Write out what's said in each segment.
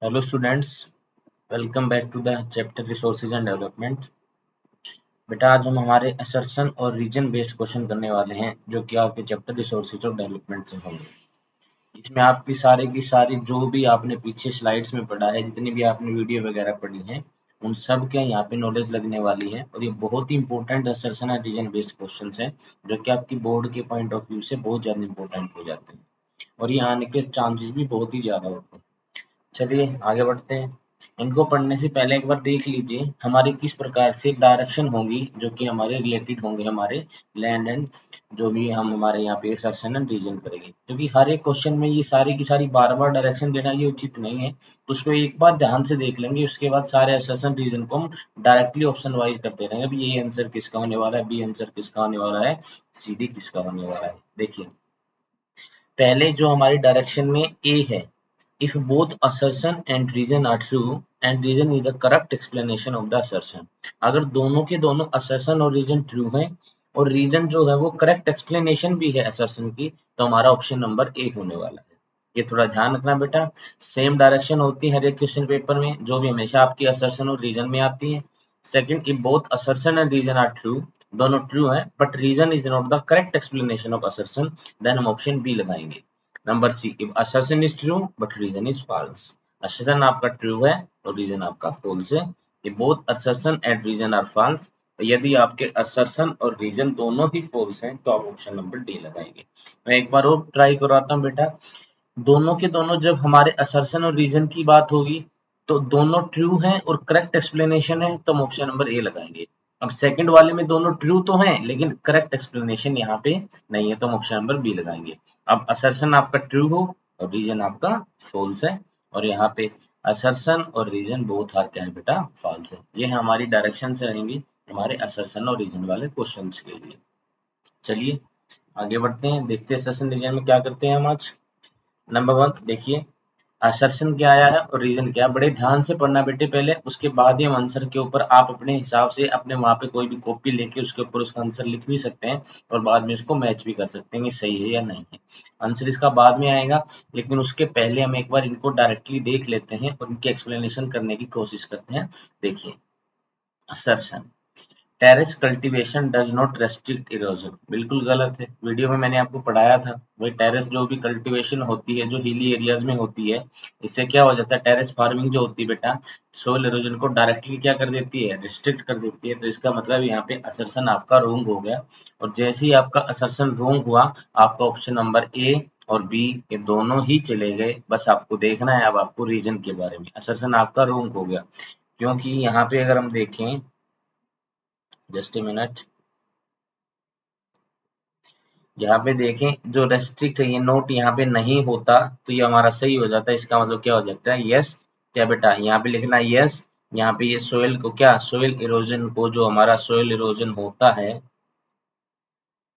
Hello students, welcome back to the chapter resources and development. बेटा आज हम हमारे असर्शन और रीजन बेस्ड क्वेश्चन करने वाले हैं जो कि आपके चैप्टर रिसोर्सेज और डेवलपमेंट से होंगे। इसमें आपकी सारी की सारी जो भी आपने पीछे स्लाइड्स में पढ़ा है, जितनी भी आपने वीडियो वगैरह पढ़ी है, उन सब के यहाँ पे नॉलेज लगने वाली है और ये बहुत ही इंपॉर्टेंट असर्शन और रीजन बेस्ड क्वेश्चन है जो कि आपकी बोर्ड के पॉइंट ऑफ व्यू से बहुत ज़्यादा इंपॉर्टेंट हो जाते हैं और ये आने के चांसेस भी बहुत ही ज़्यादा होते हैं। चलिए आगे बढ़ते हैं। इनको पढ़ने से पहले एक बार देख लीजिए हमारी किस प्रकार से डायरेक्शन होंगी जो कि हमारे रिलेटेड होंगे हमारे लैंड एंड जो भी हम हमारे यहाँ पे असर्शन एंड रीजन करेंगे, क्योंकि हर एक क्वेश्चन में ये सारी की सारी बार बार डायरेक्शन देना ये उचित नहीं है। तो उसको एक बार ध्यान से देख लेंगे, उसके बाद सारे असर्शन रीजन को हम डायरेक्टली ऑप्शन वाइज करते रहेंगे। अभी ये आंसर किसका होने वाला है, बी आंसर किसका होने वाला है, सी डी किसका होने वाला है। देखिए पहले जो हमारी डायरेक्शन में ए है, if both assertion and reason are true and reason is the correct explanation of the assertion, अगर दोनों के दोनों assertion और reason true है और reason जो है वो correct explanation भी है assertion की, तो हमारा ऑप्शन नंबर ए होने वाला है। ये थोड़ा ध्यान रखना बेटा, सेम डायरेक्शन होती है हर एक क्वेश्चन पेपर में जो भी हमेशा आपकी assertion और reason में आती है। Second, if both assertion and reason are true, दोनों ट्रू है but reason is not the correct explanation of assertion, then हम ऑप्शन बी लगाएंगे। Number C, if assertion is true but reason is false, assertion आपका true है और reason आपका false है। ये both assertion and reason are false, यदि आपके असर्शन और रीजन दोनों ही फॉल्स हैं तो आप ऑप्शन नंबर डी लगाएंगे। मैं एक बार और ट्राई करवाता हूँ बेटा, दोनों के दोनों जब हमारे असर्शन और रीजन की बात होगी तो दोनों ट्रू हैं और करेक्ट एक्सप्लेनेशन है तो हम ऑप्शन नंबर ए लगाएंगे। अब सेकंड वाले में दोनों ट्रू तो हैं लेकिन करेक्ट एक्सप्लेनेशन यहाँ पे नहीं है तो हम ऑप्शन नंबर बी लगाएंगे। अब असर्शन आपका ट्रू हो और रीजन आपका फॉल्स है, और यहाँ पे असर्शन और रीजन बोथ आर क्या है बेटा, फॉल्स है। ये हमारी डायरेक्शन से रहेंगी हमारे असर्शन और रीजन वाले क्वेश्चन के लिए। चलिए आगे बढ़ते हैं, देखते हैं असर्शन रीजन में क्या करते हैं हम आज। नंबर वन देखिए, असर्शन क्या आया है और रीजन क्या, बड़े ध्यान से पढ़ना बेटे पहले, उसके बाद ही हम आंसर के ऊपर आप अपने हिसाब से अपने वहां पे कोई भी कॉपी लेके उसके ऊपर उसका आंसर लिख भी सकते हैं और बाद में उसको मैच भी कर सकते हैं कि सही है या नहीं है। आंसर इसका बाद में आएगा, लेकिन उसके पहले हम एक बार इनको डायरेक्टली देख लेते हैं और इनकी एक्सप्लेनेशन करने की कोशिश करते हैं। देखिए assertion, terrace cultivation does not restrict erosion, बिल्कुल गलत है। वीडियो में मैंने आपको पढ़ाया था भाई, टेरेस जो भी कल्टीवेशन होती है जो हिली एरियाज में होती है, इससे क्या हो जाता है, टेरेस फार्मिंग जो होती है बेटा, सोइल इरोजन को डायरेक्टली क्या कर देती है, रिस्ट्रिक्ट कर देती है। तो इसका मतलब यहाँ पे असर्शन आपका रोंग हो गया, और जैसे ही आपका असर्शन रोंग हुआ आपका ऑप्शन नंबर ए और बी ये दोनों ही चले गए। बस आपको देखना है अब आपको रीजन के बारे में, असर्शन आपका रोंग हो गया क्योंकि यहाँ पे अगर हम देखें, जस्ट ए मिनट, यहाँ पे देखें जो रेस्ट्रिक्ट है ये नोट यहाँ पे नहीं होता तो ये हमारा सही हो जाता है। इसका मतलब क्या हो जाता है, यस। क्या बेटा यहाँ पे लिखना है यस, यहाँ पे ये सोइल को क्या, सोइल इरोजन को, जो हमारा सोइल इरोजन होता है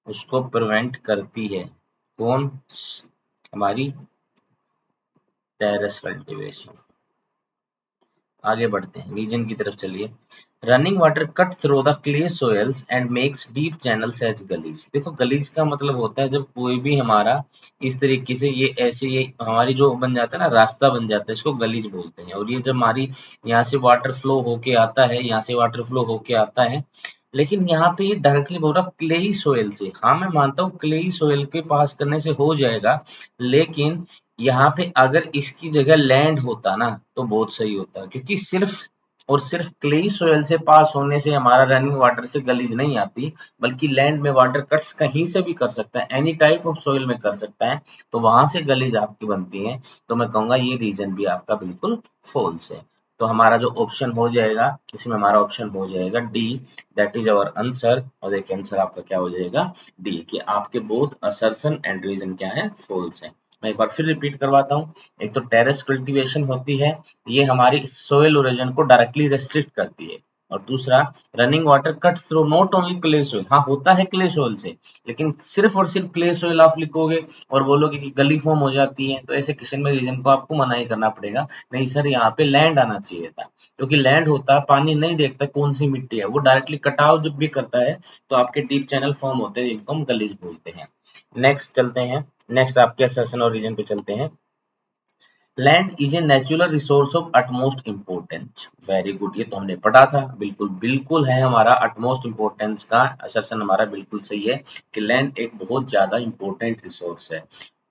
उसको प्रिवेंट करती है कौन, हमारी टेरेस कल्टीवेशन। आगे बढ़ते हैं, रीजन की तरफ चलिए। Running water cut through the clay soils and makes deep channels as gullies. देखो गलीज का मतलब होता है जब कोई भी हमारा इस तरीके से ये ऐसे ये हमारी जो बन जाता है ना, रास्ता बन जाता है, इसको गलीज बोलते हैं। और ये जब हमारी यहाँ से वाटर फ्लो होके आता है, यहाँ से वाटर फ्लो होके आता है, लेकिन यहाँ पे ये डायरेक्टली बोल रहा क्लेई सोयल से। हाँ मैं मानता हूँ क्लेई सोयल के पास करने से हो जाएगा, लेकिन यहाँ पे अगर इसकी जगह लैंड होता ना तो बहुत सही होता, क्योंकि सिर्फ और सिर्फ क्लेई सोयल से पास होने से हमारा रनिंग वाटर से गलीज नहीं आती, बल्कि लैंड में वाटर कट्स कहीं से भी कर सकता है, एनी टाइप ऑफ सोइल में कर सकता है, तो वहां से गलीज आपकी बनती है। तो मैं कहूंगा ये रीजन भी आपका बिल्कुल फॉल्स है। तो हमारा जो ऑप्शन हो जाएगा इसमें हमारा ऑप्शन हो जाएगा D, that is our answer. और देखिए आंसर आपका क्या हो जाएगा, डी, कि आपके बोथ असर्शन एंड रीजन क्या है, फॉल्स है। मैं एक बार फिर रिपीट करवाता हूँ, एक तो टेरेस कल्टीवेशन होती है, ये हमारी सोइल ओरिजिन को डायरेक्टली रेस्ट्रिक्ट करती है। और दूसरा, running water cuts through not only clay soil, हाँ होता है क्ले सोइल से, लेकिन सिर्फ और सिर्फ क्ले सोइल आप लिखोगे और बोलोगे कि गली फॉर्म हो जाती है, तो ऐसे किसी में रीजन को आपको मना ही करना पड़ेगा। नहीं सर यहाँ पे लैंड आना चाहिए था, क्योंकि लैंड होता है पानी नहीं देखता कौन सी मिट्टी है, वो डायरेक्टली कटाव जब भी करता है तो आपके डीप चैनल फॉर्म होते हैं जिनको हम गलीज बोलते हैं। नेक्स्ट चलते हैं, नेक्स्ट आपके असर्शन और रीजन पे चलते हैं। Land is a natural resource of utmost importance. Very good, ये तो हमने पढ़ा था, बिल्कुल बिल्कुल है हमारा अटमोस्ट इम्पोर्टेंस का असर्शन हमारा बिल्कुल सही है कि लैंड एक बहुत ज्यादा इम्पोर्टेंट रिसोर्स है।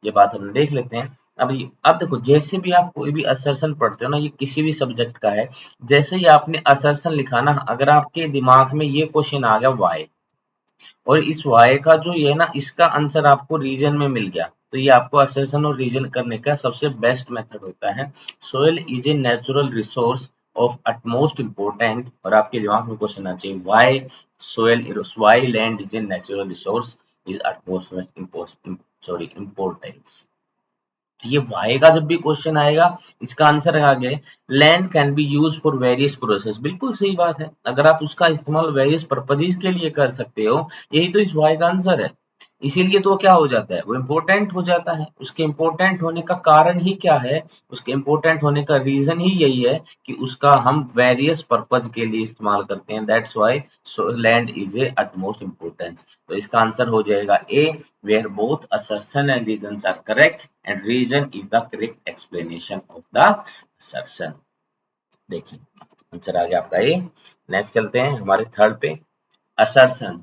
ये बात हम देख लेते हैं। अब देखो, जैसे भी आप कोई भी असर्शन पढ़ते हो ना, ये किसी भी सब्जेक्ट का है, जैसे ही आपने असर्शन लिखा ना, अगर आपके दिमाग में ये क्वेश्चन आ गया वाई, और इस वाई का जो ये है ना, इसका आंसर आपको रीजन में मिल गया, तो ये आपको असर्शन और रीजन करने का सबसे बेस्ट मेथड होता है। Soil is a natural resource of utmost important, और आपके दिमाग में क्वेश्चन आना चाहिए why soil, why land is a natural resource is utmost sorry importance. ये वाई का जब भी क्वेश्चन आएगा, इसका आंसर आ गया land can be use for various process. बिल्कुल सही बात है, अगर आप उसका इस्तेमाल वेरियस पर्पजेज के लिए कर सकते हो, यही तो इस वाई का आंसर है। इसीलिए तो क्या हो जाता है, वो इम्पोर्टेंट हो जाता है। उसके इम्पोर्टेंट होने का कारण ही क्या है, उसके इम्पोर्टेंट होने का रीजन ही यही है कि उसका हम वेरियस पर्पज के लिए इस्तेमाल करते हैं। That's why land is A utmost importance. तो इसका आंसर हो जाएगा ए, where both assertion and reasons are correct and reason is the correct explanation of the assertion। देखिए आंसर आ गया आपका ए। नेक्स्ट चलते हैं हमारे थर्ड पे। assertion,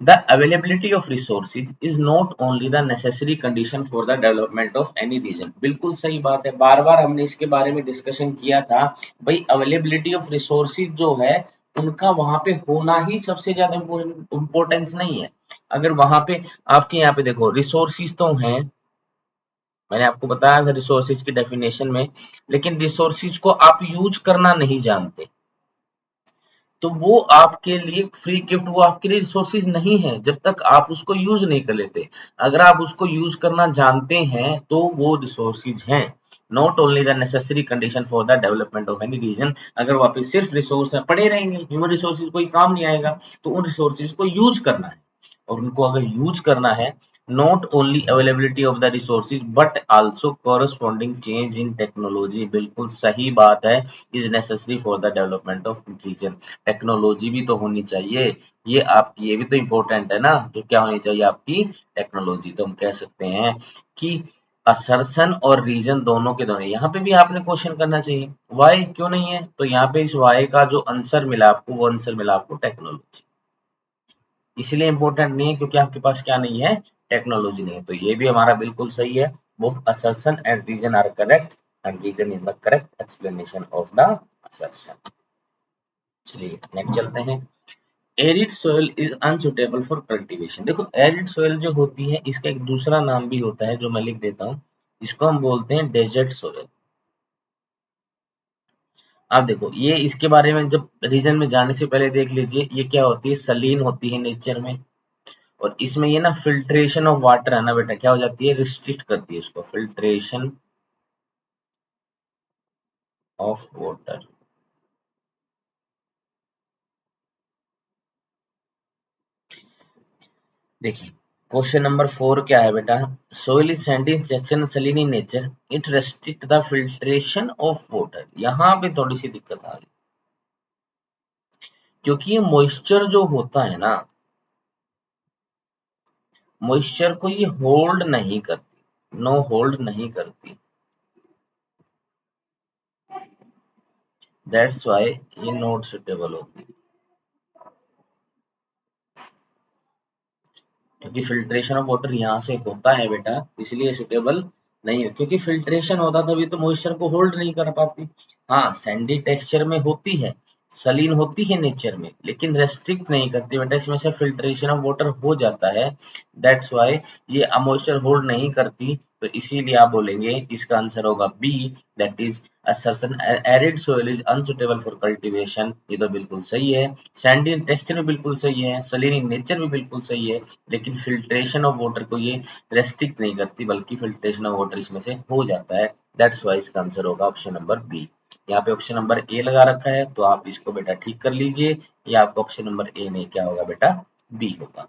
the availability of resources is not only the necessary condition for the development of any region। बिल्कुल सही बात है, बार बार हमने इसके बारे में डिस्कशन किया था। भाई अवेलेबिलिटी ऑफ रिसोर्सेज जो है, उनका वहां पे होना ही सबसे ज्यादा इम्पोर्टेंस नहीं है। अगर वहां पे आपके यहाँ पे देखो रिसोर्सेज तो हैं, मैंने आपको बताया था रिसोर्सेज की डेफिनेशन में, लेकिन रिसोर्सेज को आप यूज करना नहीं जानते, तो वो आपके लिए फ्री गिफ्ट, वो आपके लिए रिसोर्सेज नहीं है जब तक आप उसको यूज नहीं कर लेते। अगर आप उसको यूज करना जानते हैं तो वो रिसोर्सेज हैं। Not only the necessary condition for the development of any region. अगर वहां पे सिर्फ रिसोर्स पड़े रहेंगे, ह्यूमन रिसोर्सेज कोई काम नहीं आएगा, तो उन रिसोर्सेज को यूज करना है। और उनको अगर यूज करना है, not only availability of the resources but also corresponding change in technology. बिल्कुल सही बात है, is necessary for the development of region. Technology भी तो होनी चाहिए, ये आपकी ये भी तो इम्पोर्टेंट है ना, जो क्या होनी चाहिए आपकी टेक्नोलॉजी। तो हम कह सकते हैं कि असर्शन और रीजन दोनों के दोनों। यहाँ पे भी आपने क्वेश्चन करना चाहिए वाई क्यों नहीं है, तो यहाँ पे इस वाई का जो आंसर मिला आपको, वो आंसर मिला आपको टेक्नोलॉजी। इसलिए इम्पोर्टेंट नहीं है क्योंकि आपके पास क्या नहीं है, टेक्नोलॉजी नहीं है। तो ये भी हमारा बिल्कुल सही है। Both assertion and reason are correct and reason is the correct explanation of the assertion. चलिए नेक्स्ट चलते हैं। Arid soil is unsuitable for cultivation. देखो एरिड सोइल जो होती है, इसका एक दूसरा नाम भी होता है जो मैं लिख देता हूँ, इसको हम बोलते हैं डेजर्ट सोइल। अब देखो ये इसके बारे में जब रीजन में जाने से पहले देख लीजिए, ये क्या होती है, सलीन होती है नेचर में, और इसमें ये ना फिल्ट्रेशन ऑफ वाटर है ना बेटा, क्या हो जाती है, रिस्ट्रिक्ट करती है उसको, फिल्ट्रेशन ऑफ वाटर। देखिए क्वेश्चन नंबर 4 क्या है बेटा, soil is Sandy in section Saleen in nature, it restrict the filtration of water. यहाँ पे थोड़ी सी दिक्कत आ गई, क्योंकि ये मॉइस्चर जो होता है ना, मॉइस्चर को ये होल्ड नहीं करती, नो होल्ड नहीं करती। दैट्स व्हाई ये नॉट सुटेबल होती, क्योंकि फिल्ट्रेशन ऑफ वाटर यहाँ से होता है बेटा, इसलिए सुटेबल नहीं है। क्योंकि फिल्ट्रेशन होता तभी तो मॉइस्चर को होल्ड नहीं कर पाती। हाँ सैंडी टेक्सचर में होती है, सलीन होती है नेचर में, लेकिन रेस्ट्रिक्ट नहीं करती बेटा, इसमें से फिल्ट्रेशन ऑफ वाटर हो जाता है। दैट्स वाई ये मॉइस्चर होल्ड नहीं करती, तो इसीलिए आप बोलेंगे इसका आंसर होगा B, that is assertion arid soil is unsuitable for cultivation। ये तो बिल्कुल सही है। सैंडी टेक्सचर भी बिल्कुल सही है, सलीनी नेचर भी बिल्कुल सही है, लेकिन फिल्ट्रेशन ऑफ वाटर को ये रेस्ट्रिक्ट नहीं करती, बल्कि फिल्ट्रेशन ऑफ वाटर इसमें से हो जाता है। दैट्स वाई इसका आंसर होगा ऑप्शन नंबर बी। यहाँ पे ऑप्शन नंबर ए लगा रखा है, तो आप इसको बेटा ठीक कर लीजिए, या आपका ऑप्शन नंबर ए नहीं क्या होगा बेटा, बी होगा।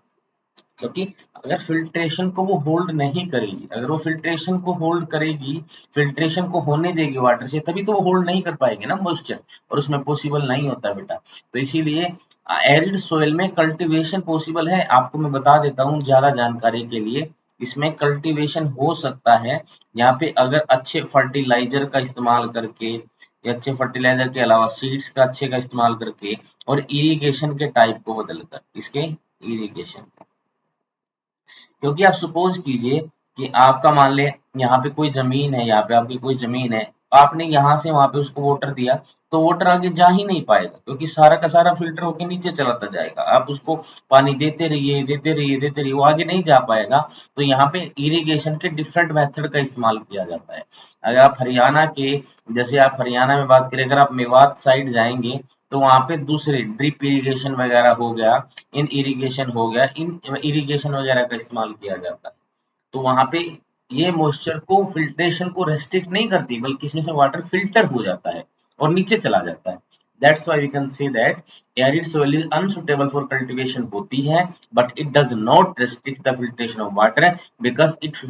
क्योंकि अगर फिल्ट्रेशन को वो होल्ड नहीं करेगी, अगर वो फिल्ट्रेशन को होल्ड करेगी, फिल्ट्रेशन को होने देगी वाटर से, तभी तो वो होल्ड नहीं कर पाएगी ना मॉइस्चर, और उसमें पॉसिबल नहीं होता बेटा। तो इसीलिए एरिड सोइल में कल्टीवेशन पॉसिबल है। आपको मैं बता देता हूँ ज्यादा जानकारी के लिए, इसमें कल्टीवेशन हो सकता है यहाँ पे अगर अच्छे फर्टिलाइजर का इस्तेमाल करके या अच्छे फर्टिलाइजर के अलावा सीड्स का अच्छे का इस्तेमाल करके और इरिगेशन के टाइप को बदलकर, इसके इरिगेशन, क्योंकि आप सपोज कीजिए कि आपका मान ले यहाँ पे कोई जमीन है, यहाँ पे आपकी कोई जमीन है, आपने यहाँ से वहां पे उसको वाटर दिया, तो वाटर आगे जा ही नहीं पाएगा क्योंकि सारा का सारा फिल्टर होकर नीचे चलाता जाएगा। आप उसको पानी देते रहिए देते रहिए देते रहिए, वो आगे नहीं जा पाएगा। तो यहाँ पे इरिगेशन के डिफरेंट मेथड का इस्तेमाल किया जाता है। अगर आप हरियाणा के, जैसे आप हरियाणा में बात करें, अगर आप मेवात साइड जाएंगे तो वहां पे दूसरे ड्रिप इरिगेशन वगैरह हो गया, इन इरिगेशन हो गया, इन इरिगेशन वगैरह का इस्तेमाल किया जाता है। तो वहां पे ये मॉइस्चर को फिल्ट्रेशन को रेस्ट्रिक्ट नहीं करती, बल्कि इसमें से वाटर फिल्टर हो जाता है और नीचे चला जाता है। That's why we can say that arid soil is unsuitable for cultivation होती है, but it does not restrict the filtration of water because it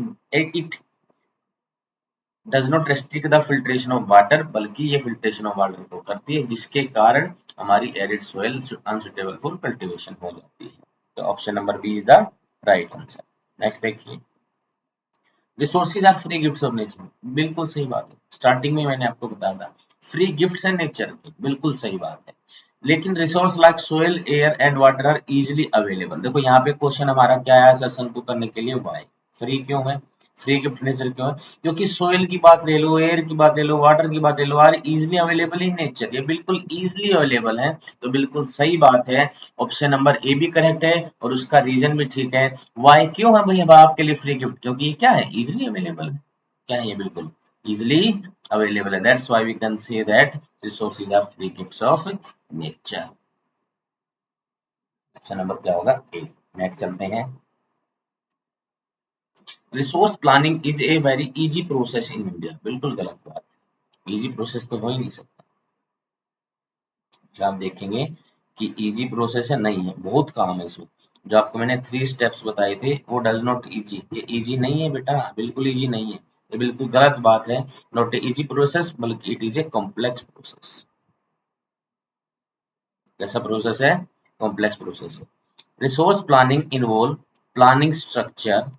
does not restrict the filtration of water, बल्कि ये filtration of water को करती है, जिसके कारण हमारी arid soil unsuitable for cultivation हो जाती है। तो option number B is the right answer. Next देखिए, resources are free gifts of nature, बिल्कुल सही बात है। स्टार्टिंग में मैंने आपको बताया था फ्री गिफ्ट्स है नेचर के, बिल्कुल सही बात है। लेकिन resource like soil air and water are easily available. देखो यहाँ पे क्वेश्चन हमारा क्या है, सेशन को करने के लिए वाई फ्री क्यों है, फ्री गिफ्ट नेचर क्यों है, क्योंकि सोइल की बात ले लो, एयर की बात ले लो, वाटर की बात ले लो, are easily available in nature, ये बिल्कुल इजीली अवेलेबल है। तो बिल्कुल सही बात है, ऑप्शन नंबर ए भी करेक्ट है और उसका रीजन भी ठीक है। वाई क्यों है भैया आपके लिए फ्री गिफ्ट, क्योंकि ये क्या है, इजीली अवेलेबल है। क्या है ये, बिल्कुल इजीली अवेलेबल है। That's why we can say that resources are free gifts of nature. Option number क्या होगा, ए। नेक्स्ट चलते हैं, resource planning is a very easy process in India, बिल्कुल गलत बात है। इजी प्रोसेस तो हो ही नहीं सकता। आप देखेंगे कि इजी प्रोसेस है, नहीं है, बहुत काम है इसमें। जो आपको मैंने 3 स्टेप्स बताए थे वो डज नॉट इजी, ये इजी नहीं है बेटा, बिल्कुल इजी नहीं है, ये बिल्कुल गलत बात है। नॉट ए इजी प्रोसेस बल्कि it is a complex process. कैसा प्रोसेस है, कॉम्प्लेक्स प्रोसेस है। Resource planning involve planning structure,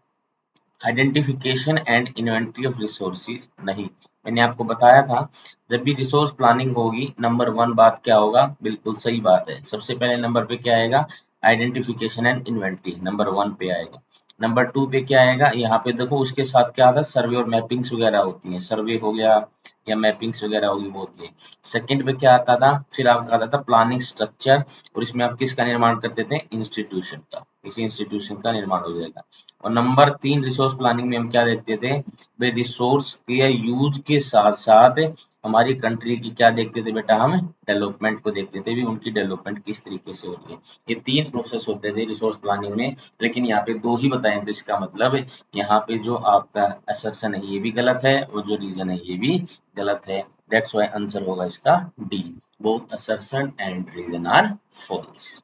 identification and inventory of resources. नहीं, मैंने आपको बताया था जब भी रिसोर्स प्लानिंग होगी नंबर 1 बात क्या होगा, बिल्कुल सही बात है, सबसे पहले नंबर पे क्या आएगा, आइडेंटिफिकेशन एंड इन्वेंटरी नंबर 1 पे आएगा। नंबर 2 पे क्या आएगा, यहाँ पे देखो उसके साथ क्या आता है, सर्वे और मैपिंग्स वगैरह होती हैं, सर्वे हो गया या मैपिंग्स वगैरह होगी वो होती है। सेकंड पे क्या आता था, फिर आपका आता था प्लानिंग स्ट्रक्चर, और इसमें आप किसका निर्माण करते थे, इंस्टीट्यूशन का, किसी इंस्टीट्यूशन का निर्माण हो जाएगा। और नंबर 3 रिसोर्स प्लानिंग में हम क्या देखते थे भाई, रिसोर्स के यूज के साथ साथ हमारी कंट्री की क्या देखते थे बेटा, हम डेवलपमेंट को देखते थे भी, उनकी डेवलपमेंट किस तरीके से हो रही है। ये 3 प्रोसेस होते थे रिसोर्स प्लानिंग में, लेकिन यहाँ पे 2 ही बताए, तो इसका मतलब यहाँ पे जो आपका असर्शन है ये भी गलत है और जो रीजन है ये भी गलत है। दैट्स व्हाई आंसर होगा इसका D, both assertion and reason are false.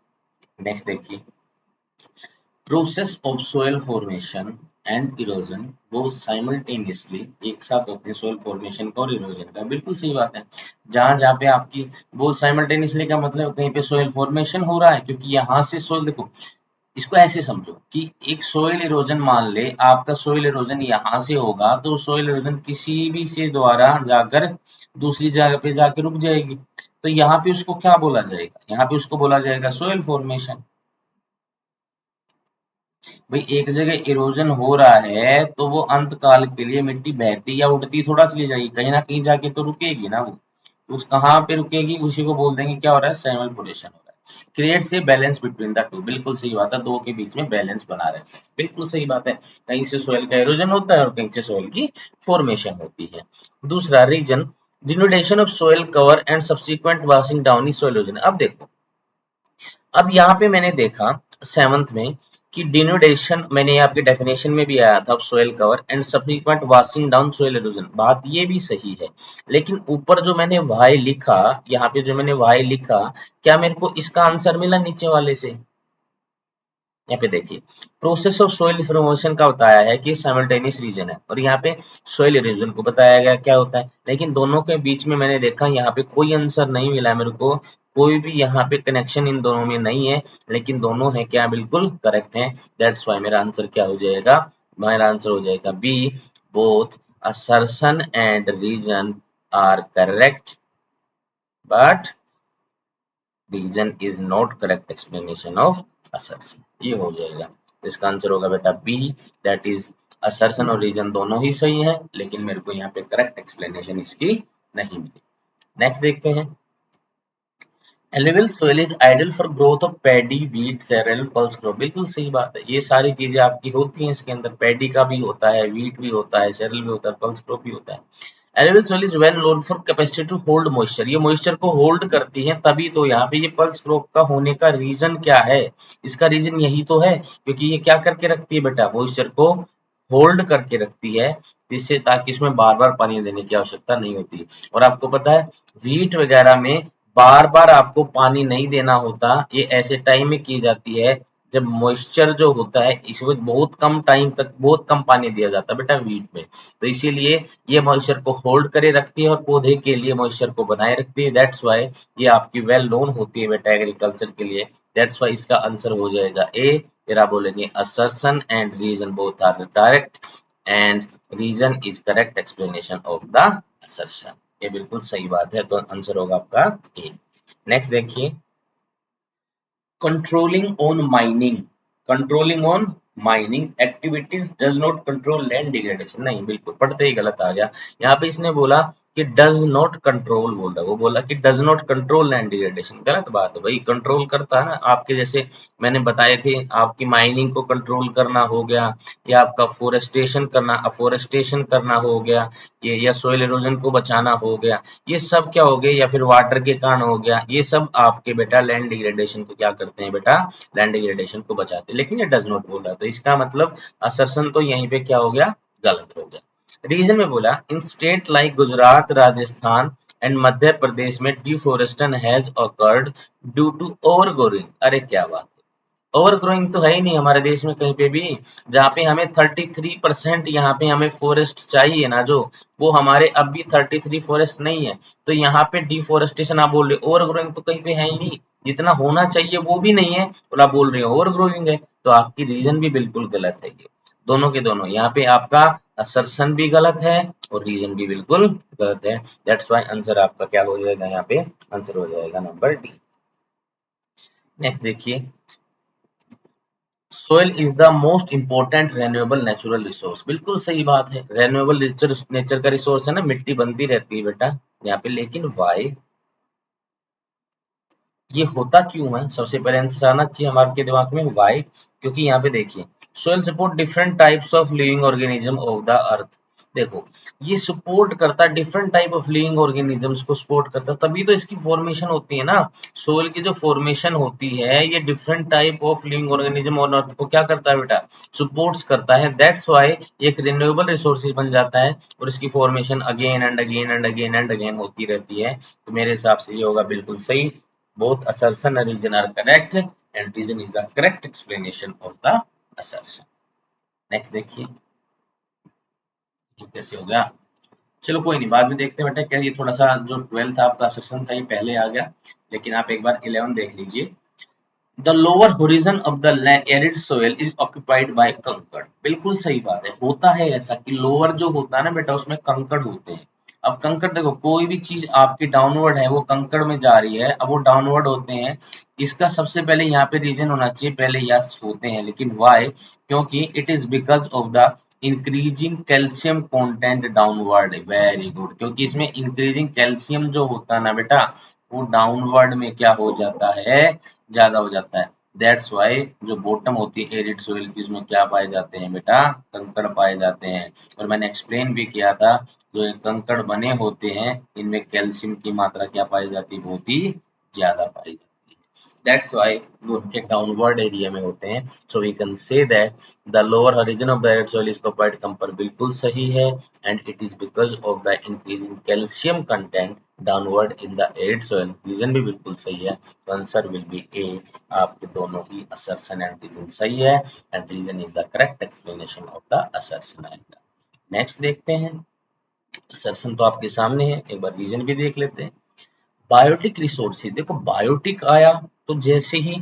Next देखिए, process of soil formation and erosion वो साइमल्टेनियसली, एक साथ होते हैं सोयल फॉर्मेशन का और इरोजन का, बिल्कुल सही बात है। जहां जहां पे आपकी वो साइमल्टेनियसली का मतलब कहीं पे सोयल फॉर्मेशन हो रहा है, क्योंकि यहाँ से सोयल, देखो इसको ऐसे समझो कि एक सोयल इरोजन, मान ले आपका सोयल इरोजन यहाँ से होगा, तो सोयल इरोजन किसी भी से द्वारा जाकर दूसरी जगह पे जाके रुक जाएगी, तो यहाँ पे उसको क्या बोला जाएगा, यहाँ पे उसको बोला जाएगा सोयल फॉर्मेशन। भाई एक जगह इरोजन हो रहा है तो वो अंत काल के लिए मिट्टी बहती या उड़ती थोड़ा चली जाएगी, कहीं ना कहीं जाके तो रुकेगी ना वो, तो उस कहाँ पे रुकेगी, उसी को बोल देंगे क्या हो रहा है, सेमल्पोरेशन हो रहा है। Creates a balance between the two, बिल्कुल सही बात है, दो के बीच में बैलेंस बना रहता है, बिल्कुल सही बात है। कहीं से सोयल का इरोजन होता है और कहीं से सोयल की फॉर्मेशन होती है। दूसरा reason, denotation of soil cover and subsequent washing down is soil erosion. अब देखो, अब यहाँ पे मैंने देखा 7th में कि डिनोडेशन, मैंने आपके डेफिनेशन में भी आया था soil cover and subsequent washing down soil erosion, बात ये भी सही है। लेकिन ऊपर जो मैंने वाई लिखा, यहाँ पे जो मैंने वाई लिखा, क्या मेरे को इसका आंसर मिला नीचे वाले से? यहाँ पे देखिए, प्रोसेस ऑफ सोइल फॉर्मेशन का बताया है कि साइमल्टेनियस रीजन है, और यहाँ पे सोइल इरोजन को बताया गया क्या होता है, लेकिन दोनों के बीच में मैंने देखा यहाँ पे कोई आंसर नहीं मिला मेरे को, कोई भी यहाँ पे कनेक्शन इन दोनों में नहीं है, लेकिन दोनों है क्या, बिल्कुल करेक्ट है। दैट्स वाई मेरा आंसर क्या हो जाएगा, हमारा आंसर हो जाएगा B, both assertion and reason are correct but reason is not correct explanation of assertion। ये हो जाएगा, इसका आंसर होगा बेटा बी, दैट इज assertion और reason दोनों ही सही है, लेकिन मेरे को यहाँ पे करेक्ट एक्सप्लेनेशन इसकी नहीं मिली। नेक्स्ट देखते हैं, Alluvial soil is ideal for growth of paddy, wheat, cereal, pulse crop। बिल्कुल सही बात है, ये सारी चीजें आपकी होती हैं इसके अंदर, पैडी का भी होता है, व्हीट भी होता है, cereal भी होता है, pulse crop भी होता है। Alluvial soil is well known for capacity to hold moisture। ये moisture को होल्ड करती है, तभी तो यहाँ पे ये pulse crop का होने का रीजन क्या है, इसका रीजन यही तो है, क्योंकि ये क्या करके रखती है बेटा, moisture को होल्ड करके रखती है, जिससे ताकि इसमें बार बार पानी देने की आवश्यकता नहीं होती। और आपको पता है व्हीट वगैरह में बार बार आपको पानी नहीं देना होता, ये ऐसे टाइम में की जाती है जब मॉइस्चर जो होता है इसमें बहुत कम टाइम तक बहुत कम पानी दिया जाता है बेटा व्हीट में, तो इसीलिए ये मॉइस्चर को होल्ड करे रखती है और पौधे के लिए मॉइस्चर को बनाए रखती है। दैट्स वाई ये आपकी वेल नोन होती है बेटा एग्रीकल्चर के लिए। दैट्स वाई इसका आंसर हो जाएगा ए। फिर आप बोलेंगे assertion and reason both are correct and reason is correct explanation of the assertion। ये बिल्कुल सही बात है, तो आंसर होगा आपका ए। नेक्स्ट देखिए, controlling on mining, controlling on mining activities does not control land degradation. नहीं, बिल्कुल पढ़ते ही गलत आ गया, यहाँ पे इसने बोला कि डज नॉट कंट्रोल बोल रहा है, वो बोला कि does not control land degradation. गलत बात है भाई, कंट्रोल करता है ना, आपके जैसे मैंने बताए थे, आपकी माइनिंग को कंट्रोल करना हो गया, या आपका फोरेस्टेशन करना, अफोरेस्टेशन करना हो गया, ये या सोइल इरोजन को बचाना हो गया, ये सब क्या हो गए, या फिर वाटर के कारण हो गया, ये सब आपके बेटा लैंड डिग्रेडेशन को क्या करते हैं बेटा, लैंड डिग्रेडेशन को बचाते हैं। लेकिन ये डज नॉट बोल रहा, तो इसका मतलब असर्शन तो यहीं पे क्या हो गया, गलत हो गया। रीजन में बोला in state like Gujarat, Rajasthan and Madhya Pradesh में deforestation has occurred due to overgrowing. अरे क्या बात, ओवर ग्रोइंग तो है ही नहीं हमारे देश में कहीं पे भी, जहाँ पे हमें 33% यहाँ पे हमें फॉरेस्ट चाहिए ना, जो वो हमारे अब भी 33 फॉरेस्ट नहीं है, तो यहाँ पे डिफोरेस्टेशन आप बोल रहे हो, ओवर ग्रोइंग तो कहीं पे है ही नहीं, जितना होना चाहिए वो भी नहीं है और आप बोल रहे हो ओवर ग्रोइंग है, तो आपकी रीजन भी बिल्कुल गलत है। ये दोनों के दोनों, यहाँ पे आपका असर्शन भी गलत है और रीजन भी बिल्कुल गलत है। दैट्स वाई आंसर आपका क्या हो जाएगा, यहाँ पे आंसर हो जाएगा नंबर डी। नेक्स्ट देखिए, soil is the most important renewable natural resource. बिल्कुल सही बात है, रेन्यूएबल नेचर का रिसोर्स है ना, मिट्टी बनती रहती है बेटा यहाँ पे, लेकिन वाई, ये होता क्यों है, सबसे पहले आंसर आना चाहिए हमारे दिमाग में, वाई, क्योंकि यहाँ पे देखिए soil support different types of living organism of the earth. देखो ये सपोर्ट करता है different type of living organisms को सपोर्ट करता है, तभी तो इसकी फॉर्मेशन होती है ना। सोइल की जो फॉर्मेशन होती है ये different type of living organism और अर्थ को क्या करता है बेटा, सपोर्ट्स करता है। दैट्स वाई एक रिन्यूएबल रिसोर्सेज बन जाता है और इसकी formation again and again and again and again होती रहती है। तो मेरे हिसाब से ये होगा बिल्कुल सही, both assertion and reason are correct and reason is the correct explanation of the assertion। Next देखिए, ये कैसे हो गया, चलो कोई नहीं, बाद में देखते हैं बेटा, क्या ये थोड़ा सा जो 12 था आपका सेक्शन था ये पहले आ गया, लेकिन आप एक बार 11 देख लीजिए। The lower horizon of the arid soil is occupied by कंकड़। बिल्कुल सही बात है, होता है ऐसा कि लोअर जो होता है ना बेटा उसमें कंकड़ होते हैं। अब कंकड़ देखो, कोई भी चीज आपकी डाउनवर्ड है वो कंकड़ में जा रही है, अब वो डाउनवर्ड होते हैं, इसका सबसे पहले यहाँ पे रीजन होना चाहिए, पहले यस होते हैं, लेकिन वाई, क्योंकि it is because of the increasing calcium content downward. Very good, क्योंकि इसमें इंक्रीजिंग कैल्शियम जो होता है ना बेटा, वो डाउनवर्ड में क्या हो जाता है, ज्यादा हो जाता है। दैट्स वाई जो बॉटम होती है एरिड सोइल की, उसमें क्या पाए जाते हैं बेटा, कंकड़ पाए जाते हैं। और मैंने एक्सप्लेन भी किया था, जो ये कंकड़ बने होते हैं इनमें कैल्शियम की मात्रा क्या पाई जाती है, बहुत ही ज्यादा पाई जाती है। That's why वो उनके डाउनवर्ड एरिया में होते हैं। So we can say that the lower horizon of the arid soil is occupied कंपर, बिल्कुल सही है, and it is because of the increasing calcium content downward in the arid soil. Reason भी बिल्कुल सही है, तो आंसर विल बी ए। आपके दोनों ही असर्शन एंड रीजन सही है, and reason is the correct explanation of the assertion आएगा। नेक्स्ट देखते हैं, असर्शन तो आपके सामने है, एक बार रीजन भी देख लेते हैं। बायोटिक रिसोर्सेज, देखो बायोटिक आया तो जैसे ही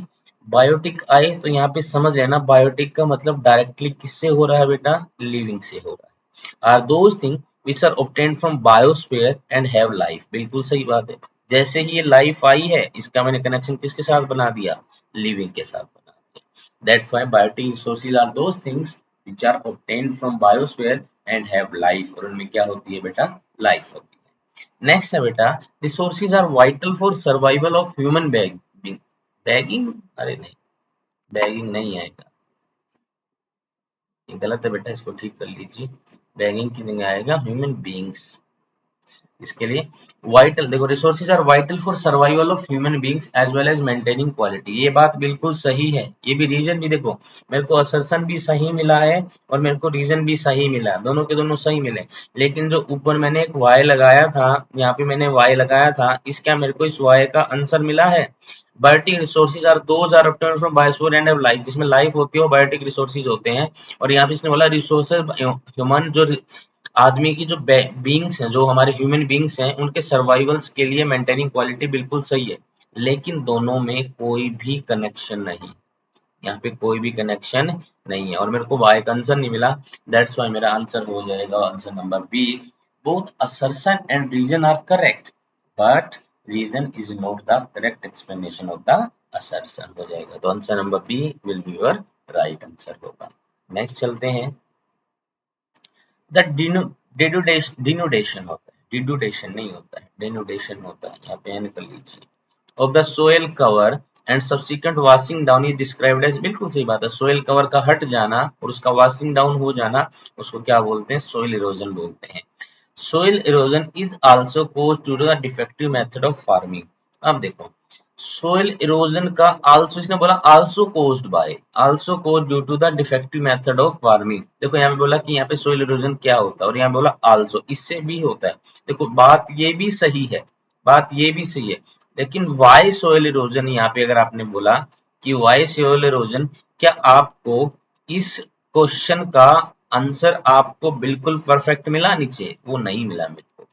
बायोटिक आए तो यहाँ पे समझ लेना, बायोटिक का मतलब डायरेक्टली किससे हो रहा है बेटा, लिविंग से हो रहा है। Are those thing which are obtained from biosphere and have life, बिल्कुल सही बात है। जैसे ही ये लाइफ आई है, इसका मैंने कनेक्शन किसके साथ बना दिया, लिविंग के साथ बना दिया। That's why biotic resources are those things which are obtained from biosphere and have life, और उनमें क्या होती है बेटा, लाइफ होती है। नेक्स्ट है बेटा, resources are vital for survival of human being. बैगिंग, अरे नहीं, बैगिंग नहीं आएगा, ये गलत है बेटा, इसको ठीक कर लीजिए। बैगिंग की जगह आएगा ह्यूमन बीइंग्स। इसके लिए वाइटल, देखो resources are vital for survival of human beings as well as maintaining quality, ये बात बिल्कुल सही है। ये भी रीजन भी देखो, मेरे को असर्शन भी सही मिला है और मेरे को रीजन भी सही मिला, दोनों के दोनों सही मिले। लेकिन जो ऊपर मैंने एक वाई लगाया था, यहाँ पे मैंने वाई लगाया था, इसका मेरे को इस वाई का आंसर मिला है। Biotic resources are those are obtained from biosphere and have life, जिसमें लाइफ होती है वो बायोटिक रिसोर्सेज होते हैं। और यहाँ पे इसने बोला रिसोर्सेज ह्यूमन, जो आदमी की जो बींग्स हैं, जो हमारे ह्यूमन बींग्स हैं, उनके सर्वाइवल्स के लिए मेंटेनिंग क्वालिटी बिल्कुल सही है। लेकिन दोनों में कोई भी कनेक्शन नहीं, यहाँ पे कोई भी कनेक्शन नहीं है और मेरे को वाई का आंसर नहीं मिला। दैट्स व्हाई मेरा आंसर हो जाएगा answer number B. Both assertion and reason are correct but reason is not the correct explanation of the assertion, हो जाएगा। तो answer number B will be your right answer होगा। Next चलते हैं। The डिनोडेशन होता है, डिडुडेशन नहीं होता है, डिनोडेशन होता है, यहाँ पे एन कर लीजिए। Of the soil cover and subsequent washing down is described as, बिल्कुल सही बात है, सोयल कवर का हट जाना और उसका वॉशिंग डाउन हो जाना, उसको क्या बोलते हैं, सोइल इरोजन बोलते हैं। Soil erosion is also caused due to the defective method of farming. अब देखो, सोइल इरोजन का आल्सो, इसने बोला also caused by, also caused due to the defective method of farming. देखो यहाँ पे बोला कि यहाँ पे सोइल इरोजन क्या होता है और यहाँ बोला आल्सो, इससे भी होता है। देखो बात ये भी सही है, बात ये भी सही है, लेकिन वाई सोइल इरोजन, यहाँ पे अगर आपने बोला कि वाई सोइल इरोजन, क्या आपको इस क्वेश्चन का आंसर आपको बिल्कुल परफेक्ट मिला नीचे, वो नहीं मिला मेरे को।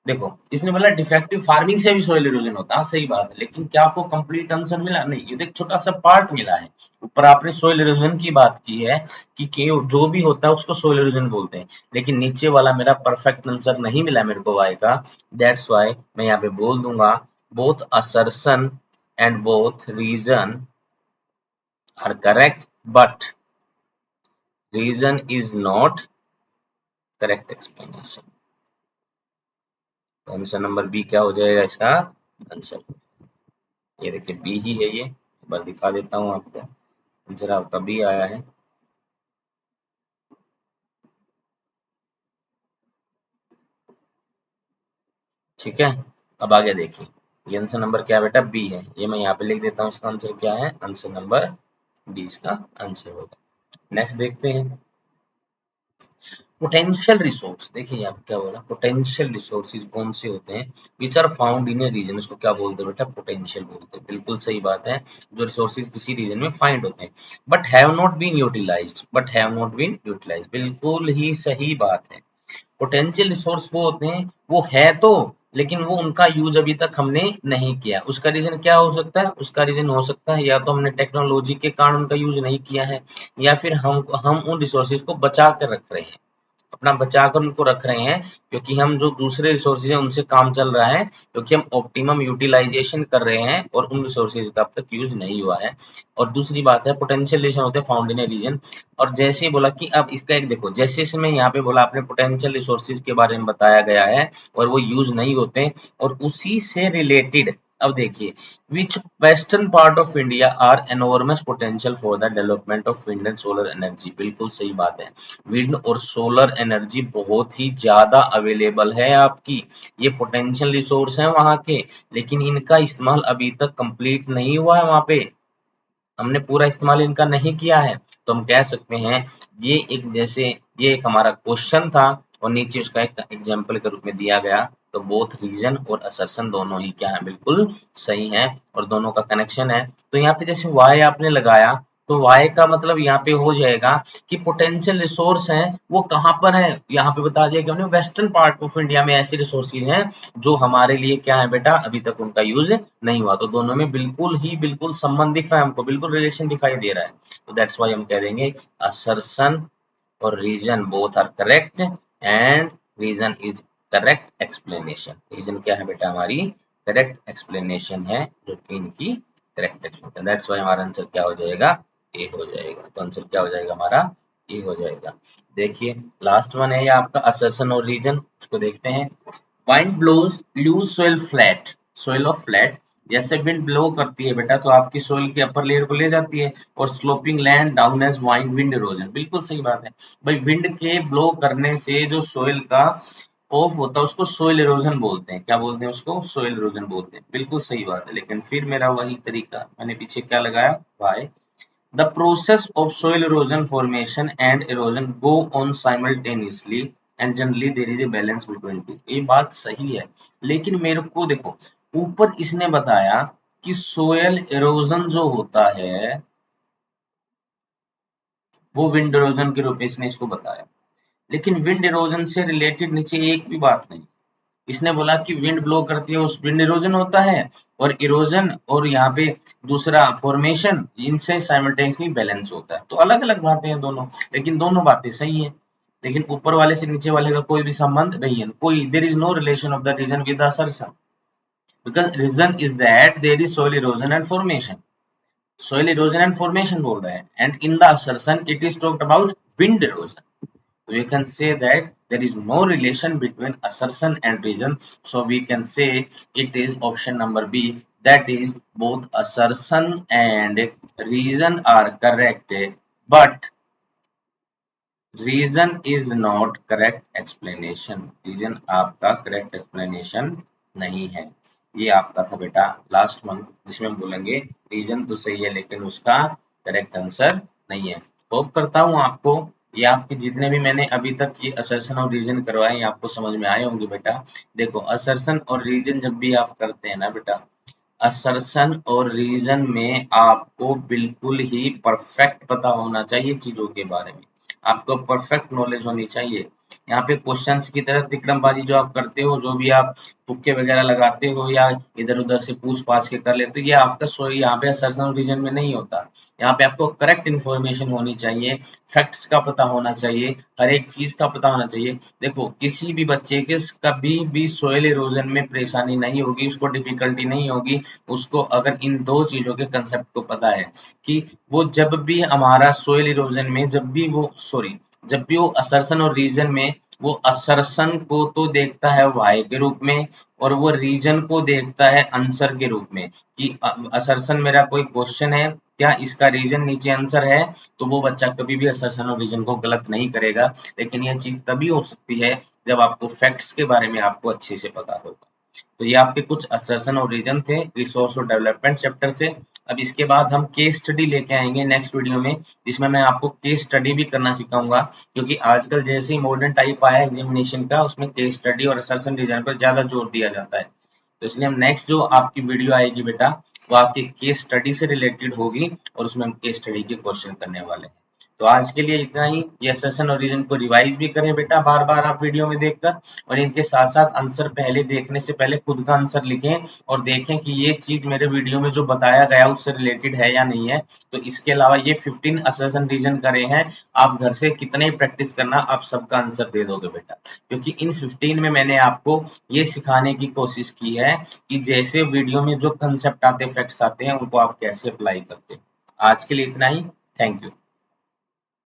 देखो इसने बोला डिफेक्टिव फार्मिंग से भी सोइल इरोजन होता है, सही बात है, लेकिन क्या आपको कंप्लीट आंसर मिला, नहीं, ये देख छोटा सा पार्ट मिला है। ऊपर आपने सोइल इरोजन की बात की है कि जो भी होता है उसको सोइल इरोजन बोलते हैं, लेकिन नीचे वाला मेरा परफेक्ट आंसर नहीं मिला मेरे को वाई का। दैट्स वाई मैं यहाँ पे बोल दूंगा both assertion and both reason are correct but reason is not correct explanation. तो आंसर नंबर बी क्या हो जाएगा इसका आंसर, ये देखिए बी ही है, ये एक बार दिखा देता हूँ आपको, आंसर आपका बी आया है। ठीक है, अब आगे देखिए, ये आंसर नंबर क्या है बेटा, बी है, ये मैं यहाँ पे लिख देता हूँ, इसका आंसर क्या है, आंसर नंबर बी इसका आंसर होगा। नेक्स्ट देखते हैं, पोटेंशियल रिसोर्स। देखिए यहाँ पे क्या बोला, पोटेंशियल रिसोर्सेज कौन से होते हैं, which are found in a region, इसको क्या बोलते हैं बेटा, पोटेंशियल बोलते हैं, बिल्कुल सही बात है, जो रिसोर्सेज किसी रीजन में फाइंड होते हैं but have not been utilised, but have not been utilised, बिल्कुल ही सही बात है। पोटेंशियल रिसोर्स वो होते हैं, वो है तो, लेकिन वो उनका यूज अभी तक हमने नहीं किया। उसका रीजन क्या हो सकता है, उसका रीजन हो सकता है या तो हमने टेक्नोलॉजी के कारण उनका यूज नहीं किया है, या फिर हम उन रिसोर्सेज को बचा कर रख रहे हैं, अपना बचाकर उनको रख रहे हैं, क्योंकि हम जो दूसरे रिसोर्सेज हैं उनसे काम चल रहा है, क्योंकि हम ऑप्टिमम यूटिलाइजेशन कर रहे हैं और उन रिसोर्सेज का अब तक यूज नहीं हुआ है। और दूसरी बात है पोटेंशियल रीजन होते हैं फाउंड इन ए रीजन। और जैसे ही बोला कि अब इसका एक देखो, जैसे इसमें यहाँ पे बोला आपने पोटेंशियल रिसोर्सेज के बारे में बताया गया है और वो यूज नहीं होते, और उसी से रिलेटेड अब देखिए, which western part of India are enormous potential for the development of wind and solar energy, बिल्कुल सही बात है, विंड और सोलर एनर्जी बहुत ही ज्यादा अवेलेबल है आपकी, ये पोटेंशियल रिसोर्स है वहां के, लेकिन इनका इस्तेमाल अभी तक कंप्लीट नहीं हुआ है, वहां पे हमने पूरा इस्तेमाल इनका नहीं किया है। तो हम कह सकते हैं ये एक, जैसे ये एक हमारा क्वेश्चन था और नीचे उसका एक एग्जाम्पल के रूप में दिया गया, तो बोथ रीजन और असर्शन दोनों ही क्या है, बिल्कुल सही है और दोनों का कनेक्शन है। तो यहाँ पे जैसे वाई आपने लगाया तो वाई का मतलब यहाँ पे हो जाएगा कि पोटेंशियल रिसोर्स हैं वो कहाँ पर है, यहाँ पे बता दिया कि हमने वेस्टर्न पार्ट ऑफ इंडिया में ऐसे रिसोर्सेज हैं जो हमारे लिए क्या है बेटा, अभी तक उनका यूज नहीं हुआ। तो दोनों में बिल्कुल संबंध दिख रहा है हमको, बिल्कुल रिलेशन दिखाई दे रहा है। तो दैट्स वाई हम कह देंगे असर्शन और reason both are correct and reason is correct explanation. Reason क्या है बेटा, हमारी करेक्ट एक्सप्लेनेशन है, जो कि इनकी करेक्ट एक्सप्लेनेशन। दैट्स वाई हमारा आंसर क्या हो जाएगा, ए हो जाएगा। तो आंसर क्या हो जाएगा हमारा, ए हो जाएगा। देखिए लास्ट वन है ये आपका असर्शन और रीजन, उसको देखते हैं। Wind blows loose soil flat, soil of flat, जैसे विंड ब्लो करती है बेटा तो आपकी सोइल की अपर लेयर को ले जाती है, और sloping land down as wind wind erosion. बिल्कुल सही बात है भाई, विंड के ब्लो करने से जो सोइल का ऑफ होता है उसको सोइल इरोजन बोलते हैं। क्या बोलते हैं उसको, सोइल इरोजन बोलते हैं। बिल्कुल सही बात है, लेकिन फिर मेरा वही तरीका मैंने पीछे क्या लगाया, why the process of soil erosion formation and erosion go on simultaneously and generally there is a balance between two. ये बात सही है, लेकिन मेरे को देखो ऊपर इसने बताया कि सोयल इरोजन जो होता है वो विंड इरोजन के रूप में इसने इसको बताया, लेकिन विंड इरोजन से रिलेटेड नीचे एक भी बात नहीं। इसने बोला कि विंड ब्लो करती है उस विंड इरोजन होता है, और इरोजन और यहाँ पे दूसरा फॉर्मेशन, इनसे साइमल्टेनियसली बैलेंस होता है। तो अलग अलग बातें हैं दोनों, लेकिन दोनों बातें सही है। लेकिन ऊपर वाले से नीचे वाले का कोई भी संबंध नहीं है, कोई there is no relation of the reason with the assertion, because reason is that there is soil erosion and formation. Soil erosion and formation बोल रहा है, and in the assertion it is talked about wind erosion. So we can say that there is no relation between assertion and reason. So we can say it is option number B. That is both assertion and reason are correct, but reason is not correct explanation. Reason आपका correct explanation नहीं है। ये आपका था बेटा last month, जिसमें हम बोलेंगे रीजन तो सही है लेकिन उसका करेक्ट आंसर नहीं है। होप करता हूँ आपको ये आपके जितने भी मैंने अभी तक ये असर्शन और रीजन करवाए ये आपको समझ में आए होंगे बेटा। देखो असर्शन और रीजन जब भी आप करते हैं ना बेटा, असर्शन और रीजन में आपको बिल्कुल ही परफेक्ट पता होना चाहिए चीजों के बारे में, आपको परफेक्ट नॉलेज होनी चाहिए। यहाँ पे क्वेश्चंस की तरह तिकड़मबाजी जो आप करते हो, जो भी आप तुक्के वगैरह लगाते हो या इधर उधर से पूछ पाछ के कर लेते हो, ये आपका यहाँ पे असर्शन और रीजन में नहीं होता। यहाँ पे आपको करेक्ट इन्फॉर्मेशन होनी चाहिए, फैक्ट्स का पता होना चाहिए, हर एक चीज का पता होना चाहिए। देखो किसी भी बच्चे के कभी भी सोयल इरोजन में परेशानी नहीं होगी, उसको डिफिकल्टी नहीं होगी, उसको अगर इन दो चीजों के कंसेप्ट को पता है कि वो जब भी हमारा सोयल इरोजन में जब भी वो असर्शन और रीजन में वो असर्शन को तो देखता है वाई के रूप में, और वो रीजन को देखता है आंसर के रूप में कि असर्शन मेरा कोई क्वेश्चन है क्या, इसका रीजन नीचे आंसर है, तो वो बच्चा कभी भी असर्शन और रीजन को गलत नहीं करेगा। लेकिन यह चीज तभी हो सकती है जब आपको फैक्ट्स के बारे में आपको अच्छे से पता होगा। तो ये आपके कुछ असर्शन और रीजन थे रिसोर्स और डेवलपमेंट चैप्टर से। अब इसके बाद हम केस स्टडी लेके आएंगे नेक्स्ट वीडियो में, जिसमें मैं आपको केस स्टडी भी करना सिखाऊंगा, क्योंकि आजकल जैसे ही मॉडर्न टाइप आया है एग्जामिनेशन का, उसमें केस स्टडी और असर्शन रीजन पर ज्यादा जोर दिया जाता है। तो इसलिए हम नेक्स्ट जो आपकी वीडियो आएगी बेटा, वो आपकी केस स्टडी से रिलेटेड होगी, और उसमें हम केस स्टडी के क्वेश्चन करने वाले हैं। तो आज के लिए इतना ही। ये सेशन और रीजन को रिवाइज भी करें बेटा बार बार आप वीडियो में देखकर, और इनके साथ साथ आंसर पहले देखने से पहले खुद का आंसर लिखें और देखें कि ये चीज मेरे वीडियो में जो बताया गया उससे रिलेटेड है या नहीं है। तो इसके अलावा ये 15 असर्शन रीजन करे हैं, आप घर से कितने प्रैक्टिस करना आप सबका आंसर दे दोगे बेटा, क्योंकि इन 15 में मैंने आपको ये सिखाने की कोशिश की है कि जैसे वीडियो में जो कंसेप्ट आते फैक्ट्स आते हैं उनको आप कैसे अप्लाई करते हैं। आज के लिए इतना ही। Thank you.